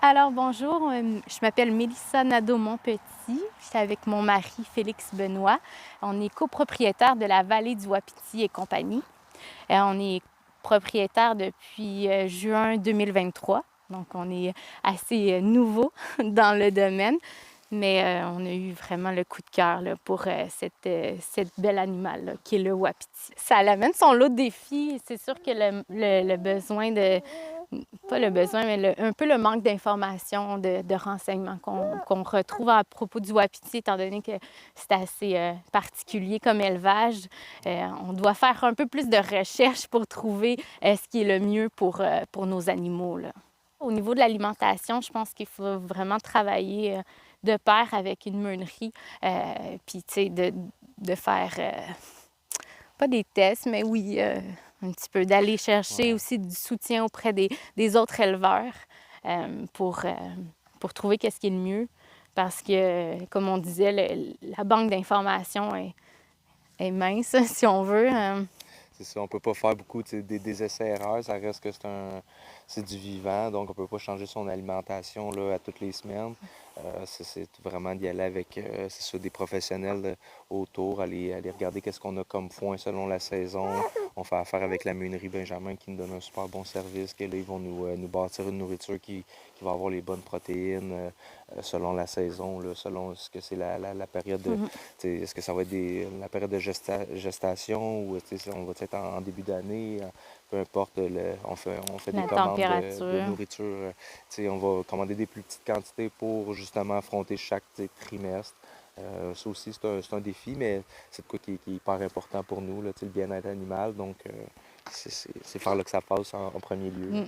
Alors bonjour, je m'appelle Mélissa Nadeau-Montpetit. Je suis avec mon mari Félix Benoît. On est copropriétaire de la vallée du Wapiti et compagnie. On est propriétaire depuis juin 2023, donc on est assez nouveau dans le domaine, mais on a eu vraiment le coup de cœur là, pour cette belle animal là, qui est le Wapiti. Ça l'amène son lot de défis. C'est sûr que le besoin de pas le besoin, mais un peu le manque d'informations, de renseignements qu'on retrouve à propos du wapiti, étant donné que c'est assez particulier comme élevage. On doit faire un peu plus de recherche pour trouver ce qui est le mieux pour nos animaux, là. Au niveau de l'alimentation, je pense qu'il faut vraiment travailler de pair avec une meunerie, puis tu sais, de faire pas des tests, mais oui, un petit peu, d'aller chercher aussi du soutien auprès des autres éleveurs pour trouver qu'est-ce qui est le mieux. Parce que, comme on disait, la banque d'informations est mince, si on veut. C'est ça, on peut pas faire beaucoup des essais-erreurs, ça reste que c'est du vivant, donc on peut pas changer son alimentation là, à toutes les semaines. C'est vraiment d'y aller avec c'est ça, des professionnels autour, aller regarder qu'est-ce qu'on a comme foin selon la saison. On fait affaire avec la meunerie Benjamin qui nous donne un super bon service, que là, ils vont nous bâtir une nourriture qui va avoir les bonnes protéines selon la saison, là, selon ce que c'est la période de. Est-ce que ça va être la période de gestation ou on va être en début d'année, peu importe, on fait des La commandes de température. nourriture. On va commander des plus petites quantités pour justement affronter chaque trimestre. Ça aussi, c'est un défi, mais c'est de quoi qui est hyper important pour nous, là, le bien-être animal. Donc, c'est par là que ça passe en premier lieu.